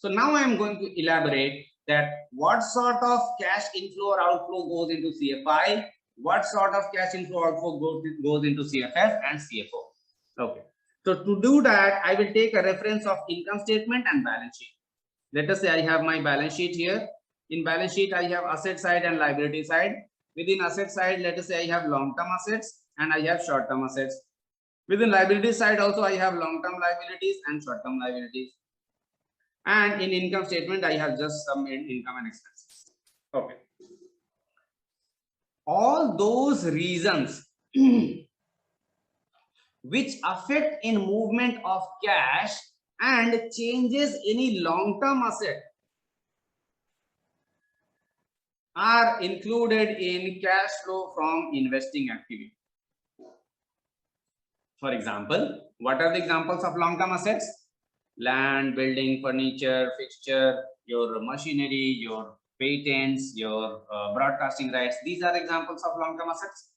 So now I am going to elaborate that what sort of cash inflow or outflow goes into CFI, what sort of cash inflow outflow goes into CFF and CFO. Okay. So to do that, I will take a reference of income statement and balance sheet. Let us say I have my balance sheet here. In balance sheet, I have asset side and liability side. Within asset side, let us say I have long-term assets and I have short-term assets. Within liability side also, I have long-term liabilities and short-term liabilities. And in income statement, I have just some income and expenses. Okay. All those reasons which affect in movement of cash and changes any long-term asset are included in cash flow from investing activity. For example, what are the examples of long-term assets? Land, building, furniture, fixture, your machinery, your patents, your broadcasting rights. These are examples of long-term assets.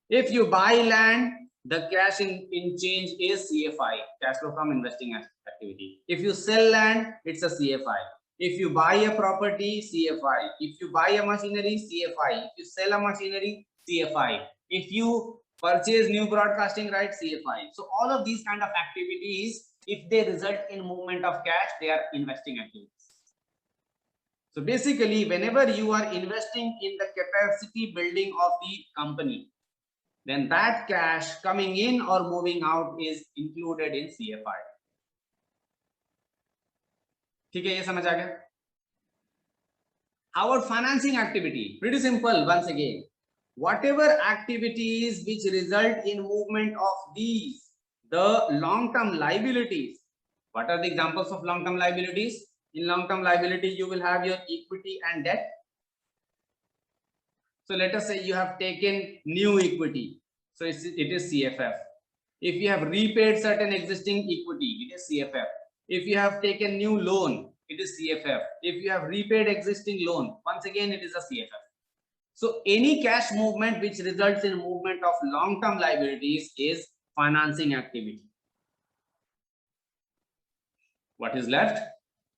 If you buy land, the cash in change is CFI, cash flow from investing activity. If you sell land, it's a CFI. If you buy a property, CFI. If you buy a machinery, CFI. If you sell a machinery, CFI. If you purchase new broadcasting rights, CFI. So all of these kind of activities, if they result in movement of cash, they are investing activities. So basically, whenever you are investing in the capacity building of the company, then that cash coming in or moving out is included in CFI. ठीक है, ये समझ आ गया? Our financing activity, pretty simple. Once again, whatever activities which result in movement of these, the long-term liabilities. What are the examples of long-term liabilities? In long-term liability, you will have your equity and debt. So let us say you have taken new equity. So it is CFF. If you have repaid certain existing equity, it is CFF. If you have taken new loan, it is CFF. If you have repaid existing loan, once again, it is a CFF. So any cash movement which results in movement of long-term liabilities is financing activity. What is left?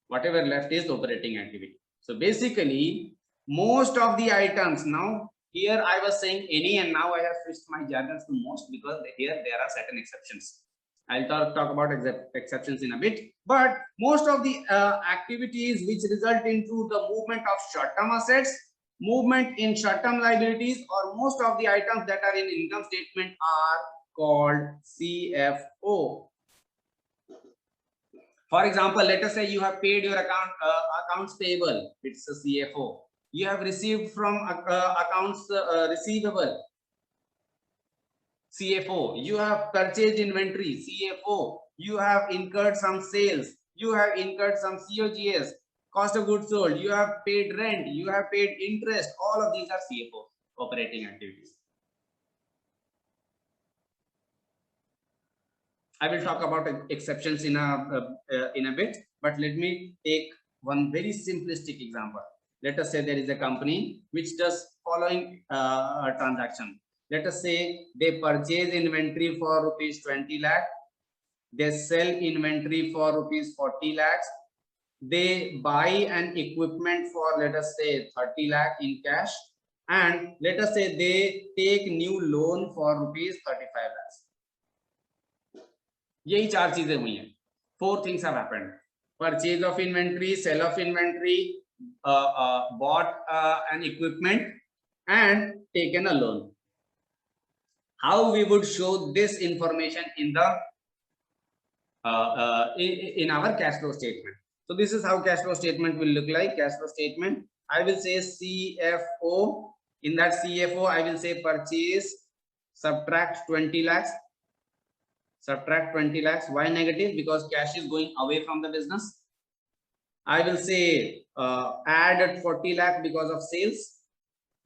Whatever left is operating activity. So basically, most of the items, now here I was saying any, and now I have switched my jargons to most because here there are certain exceptions. I'll talk about exceptions in a bit, but most of the activities which result into the movement of short-term assets, movement in short-term liabilities, or most of the items that are in income statement are called CFO. For example, let us say you have paid your accounts payable, it's a CFO. You have received from accounts receivable, CFO. You have purchased inventory, CFO. You have incurred some sales. You have incurred some COGS, cost of goods sold. You have paid rent. You have paid interest. All of these are CFO, operating activities. I will talk about exceptions in a bit, but let me take one very simplistic example. Let us say there is a company which does following transaction. Let us say they purchase inventory for rupees 20 lakh. They sell inventory for rupees 40 lakhs. They buy an equipment for, let us say, 30 lakh in cash. And let us say they take new loan for rupees 35 lakhs. यही चार चीजें हुई हैं. 4 things have happened: purchase of inventory, sell of inventory, bought an equipment, and taken a loan. How we would show this information in the in our cash flow statement? So this is how cash flow statement will look like. Cash flow statement, I will say CFO. In that CFO, I will say purchase, subtract 20 lakhs. Subtract 20 lakhs. Why negative? Because cash is going away from the business. I will say add 40 lakh because of sales.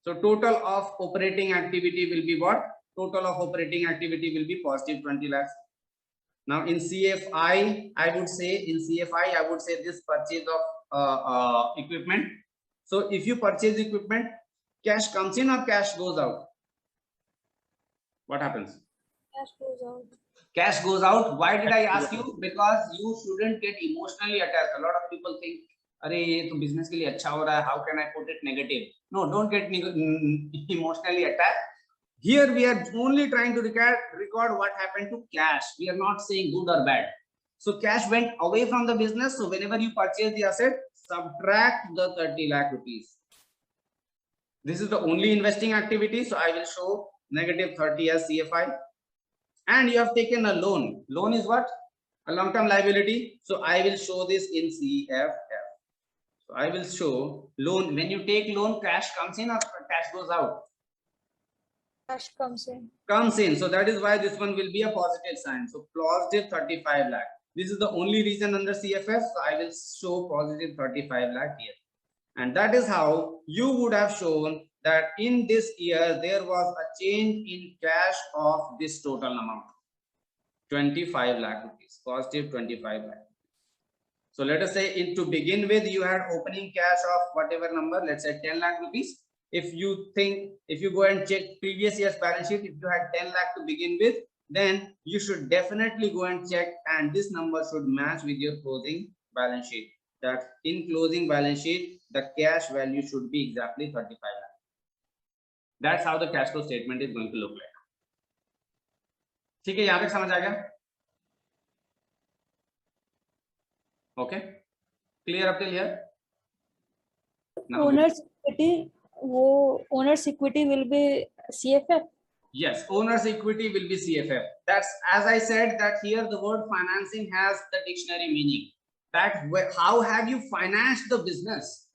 So total of operating activity will be what? Total of operating activity will be positive 20 lakhs. Now in CFI, I would say this purchase of equipment. So if you purchase equipment, cash comes in or cash goes out? What happens? Cash goes out. Cash goes out. Why did I ask you? Because you shouldn't get emotionally attached. A lot of people think, "Arey, ये तो business के लिए अच्छा हो रहा है. How can I put it negative?" No, don't get emotionally attached. Here we are only trying to record what happened to cash. We are not saying good or bad. So cash went away from the business. So whenever you purchase the asset, subtract the 30 lakh rupees. This is the only investing activity. So I will show negative 30 as CFI. And you have taken a loan. Loan is what? A long-term liability. So I will show this in CFF. So I will show loan. When you take loan, cash comes in or cash goes out? Cash comes in. Comes in. So that is why this one will be a positive sign. So positive 35 lakh. This is the only reason under CFF. So I will show positive 35 lakh here. And that is how you would have shown that in this year, there was a change in cash of this total amount. 25 lakh rupees, positive 25 lakh. So let us say to begin with, you had opening cash of whatever number, let's say 10 lakh rupees. If you go and check previous year's balance sheet, if you had 10 lakh to begin with, then you should definitely go and check, and this number should match with your closing balance sheet. That in closing balance sheet, the cash value should be exactly 35 lakh. That's how the cash flow statement is going to look like. ठीक है, यहाँ तक समझ आ गया? Okay, clear up till here? Now Owner's equity will be CFF. Yes, owner's equity will be CFF. That's, as I said, that here the word financing has the dictionary meaning. That how have you financed the business?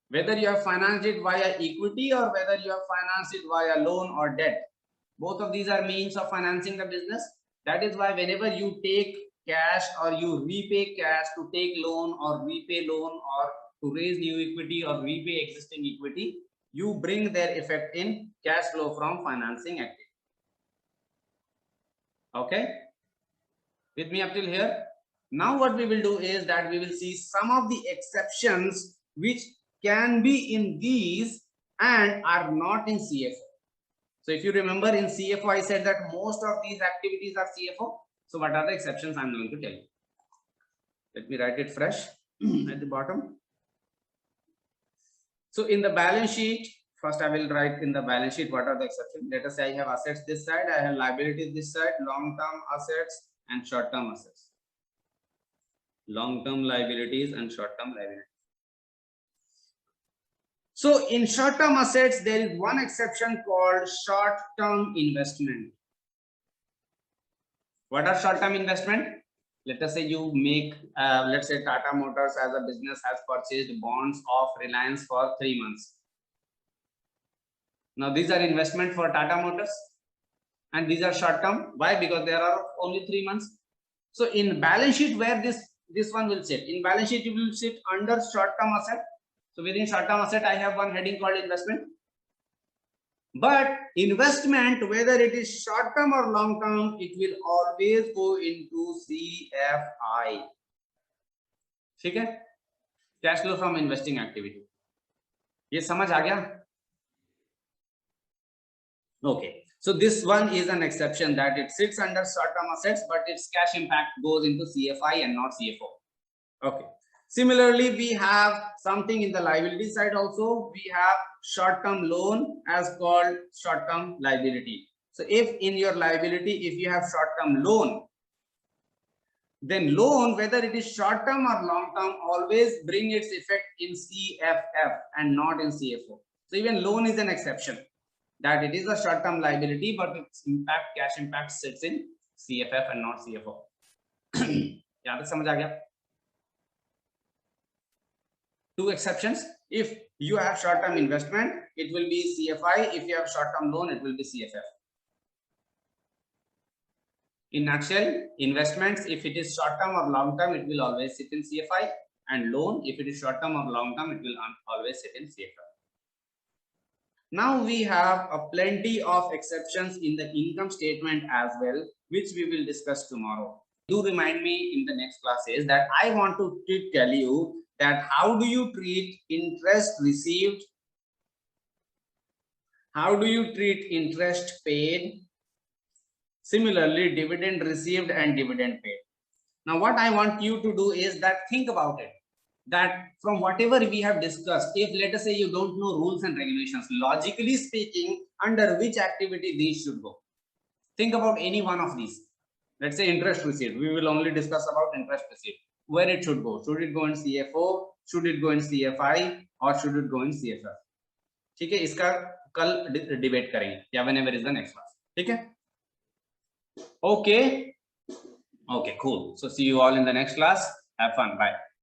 Whether you have financed it via equity or whether you have financed it via loan or debt. Both of these are means of financing the business. That is why whenever you take cash or you repay cash to take loan or repay loan or to raise new equity or repay existing equity, you bring their effect in cash flow from financing activity. Okay, with me up till here? Now what we will do is that we will see some of the exceptions which can be in these and are not in CFO. So if you remember in CFO, I said that most of these activities are CFO. So what are the exceptions I'm going to tell you? Let me write it fresh at the bottom. So in the balance sheet, first I will write in the balance sheet what are the exceptions. Let us say I have assets this side, I have liabilities this side, long-term assets and short-term assets. Long-term liabilities and short-term liabilities. So in short-term assets, there is one exception called short-term investment. What are short-term investment? Let us say you make, let's say Tata Motors as a business has purchased bonds of Reliance for 3 months. Now these are investment for Tata Motors and these are short-term. Why? Because there are only 3 months. So in balance sheet, where this one will sit? In balance sheet, it will sit under short-term asset. So within short-term asset, I have one heading called investment. But investment, whether it is short-term or long-term, it will always go into CFI. Okay? Cash flow from investing activity. ये समझ आ गया? Okay. So this one is an exception that it sits under short-term assets, but its cash impact goes into CFI and not CFO. Okay. Similarly, we have something in the liability side also. We have short-term loan as called short-term liability. So if in your liability, if you have short-term loan, then loan, whether it is short-term or long-term, always bring its effect in CFF and not in CFO. So even loan is an exception, that it is a short-term liability, but its impact, cash impact sits in CFF and not CFO. यहाँ तक समझ आ गया? Two exceptions. If you have short-term investment, it will be CFI. If you have short-term loan, it will be CFF. In nutshell, investments, if it is short-term or long-term, it will always sit in CFI, and loan, if it is short-term or long-term, it will always sit in CFI. Now we have a plenty of exceptions in the income statement as well, which we will discuss tomorrow. Do remind me in the next classes that I want to tell you that how do you treat interest received, how do you treat interest paid, Similarly, dividend received and dividend paid. Now what I want you to do is that think about it, that from whatever we have discussed, if let us say you don't know rules and regulations, logically speaking, under which activity these should go. Think about any one of these. Let's say interest received, we will only discuss about interest received, where it should go. Should it go in CFO, should it go in CFI, or should it go in CFF? ठीक है, इसका कल debate करेंगे या whenever is the next class. ठीक है, okay, cool. So see you all in the next class. Have fun. Bye.